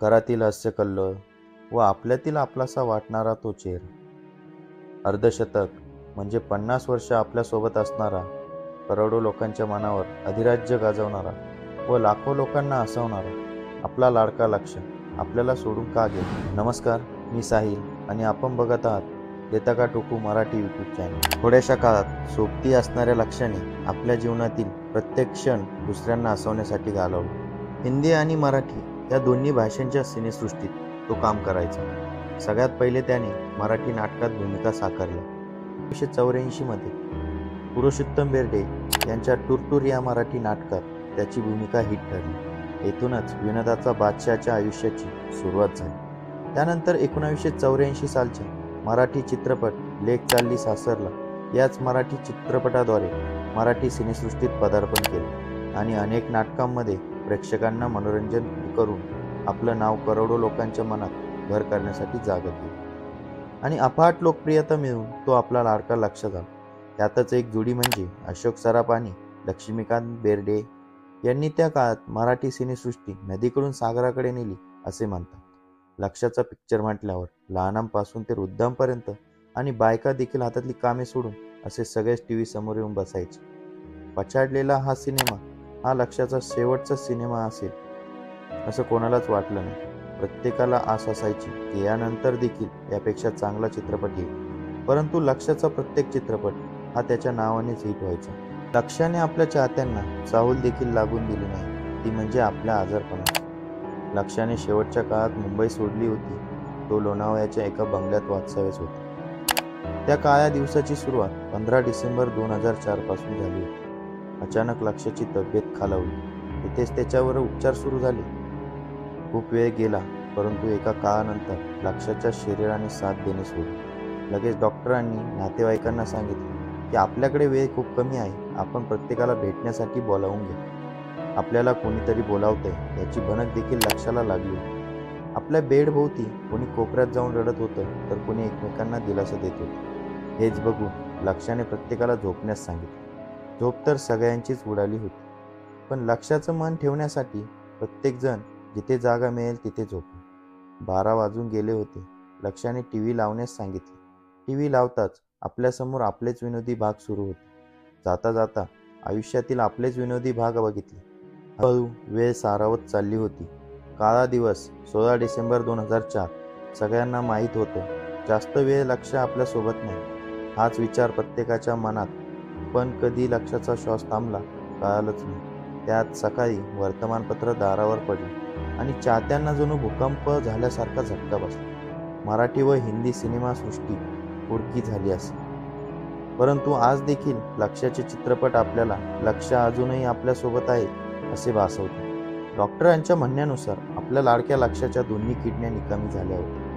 घरातील हास्यकल्लोळ व आपल्यातील आपलासा वाटणारा तो चेहरा. अर्धशतक म्हणजे 50 वर्ष आपल्यासोबत असणारा, करोडो लोकांच्या मनावर अधिराज्य गाजवणारा व लाखो लोकांना हसवणारा आपला लाडका लक्ष आपल्याला सोडून का गेला. नमस्कार, मी साहिल आणि आपण बघत आहात देता का टोकू मराठी यूट्यूब चॅनल. थोड्याशा काळात सोबती असणाऱ्या लक्ष्याने आपल्या जीवनातील प्रत्येक क्षण दुसऱ्यांना हसवण्यासाठी घालवला. हिंदी आणि मराठी या दोन्ही भाषांच्या सिनेसृष्टीत तो काम करायचा. सगळ्यात पहिले त्याने मराठी नाटकात भूमिका साकारल्या. 1984 मध्ये पुरुषोत्तम बेर्डे यांच्या टूर या मराठी नाटकात त्याची भूमिका हिट ठरली. येथूनच विनोदाचा बादशाहच्या आयुष्याची सुरुवात झाली. त्यानंतर 1984 सालच्या मराठी चित्रपट लेक चालली सासरला याच मराठी चित्रपटाद्वारे मराठी सिनेसृष्टीत पदार्पण केले आणि अनेक नाटकांमध्ये प्रेक्षकांना मनोरंजन करून आपलं नाव करोडो लोकांच्या मनात घर करण्यासाठी जागा केली आणि अफाट लोकप्रियता मिळवून तो आपला लाडका लक्ष झाला. त्यातच एक जोडी म्हणजे अशोक सराफ आणि लक्ष्मीकांत बेर्डे यांनी त्या काळात मराठी सिनेसृष्टी नदीकडून सागराकडे नेली असे म्हणतात. लक्ष्याचा पिक्चर म्हटल्यावर लहानांपासून ते वृद्धांपर्यंत आणि बायका देखील हातातली कामे सोडून असे सगळेच टीव्ही समोर येऊन बसायचे. पछाडलेला हा सिनेमा हा लक्ष्याचा शेवटचा सिनेमा असेल असं कोणालाच वाटलं नाही. प्रत्येकाला आस असायची की यानंतर देखील यापेक्षा चांगला चित्रपट येईल, परंतु लक्ष्याचा प्रत्येक चित्रपट हा त्याच्या नावानेच हिट व्हायचा. लक्ष्याने आपल्या चाहत्यांना चाहूल देखील लागून दिली नाही, ती म्हणजे आपल्या आजारपणात. लक्ष्याने शेवटच्या काळात मुंबई सोडली होती. तो लोणावळ्याच्या एका बंगल्यात वास्तव्यास होता. त्या काळ्या दिवसाची सुरुवात 15 डिसेंबर 2004 पासून झाली होती. अचानक लक्ष्याची तब्येत खालावली. तिथेच त्याच्यावर उपचार सुरू झाले. खूप वेळ गेला, परंतु एका काळानंतर लक्ष्याच्या शरीराने साथ देणे सोडले. लगेच डॉक्टरांनी नातेवाईकांना सांगितले की आपल्याकडे वेळ खूप कमी आहे, आपण प्रत्येकाला भेटण्यासाठी बोलावून घ्या. आपल्याला कोणीतरी बोलावतंय याची भनक देखील लक्ष्याला लागली. आपल्या बेडभोवती कोणी कोपऱ्यात जाऊन रडत होतं, तर कोणी एकमेकांना दिलासा देत होतं. हेच बघून लक्ष्याने प्रत्येकाला झोपण्यास सांगितले. झोप तर सगळ्यांचीच उडाली होती, पण लक्ष्याचं मन ठेवण्यासाठी प्रत्येकजण जिथे जागा मिळेल तिथे झोपले. 12 वाजून गेले होते. लक्ष्याने टीव्ही लावण्यास सांगितले. टीव्ही लावताच आपल्यासमोर आपलेच विनोदी भाग सुरू होते. जाता जाता आयुष्यातील आपलेच विनोदी भाग बघितले. हळू वेळ सारावत चालली होती. काळा दिवस 16 डिसेंबर 2004. सगळ्यांना माहीत होतं जास्त वेळ लक्ष्य आपल्यासोबत नाही. हाच विचार प्रत्येकाच्या मनात, पण कधी लक्ष्याचा श्वास थांबला कळालंच नाही. त्यात सकाळी वर्तमानपत्र दारावर पडले आणि चाहत्यांना जणू भूकंप झाल्यासारखा झटका बसला. मराठी व हिंदी सिनेमासृष्टी उडकी झाली असे. परंतु आज देखील लक्ष्याचे चित्रपट आपल्याला लक्ष्य अजूनही आपल्यासोबत आहे असे भासवते. डॉक्टरांच्या म्हणण्यानुसार आपल्या लाडक्या लक्ष्याच्या दोन्ही किडन्या निकामी झाल्या होत्या.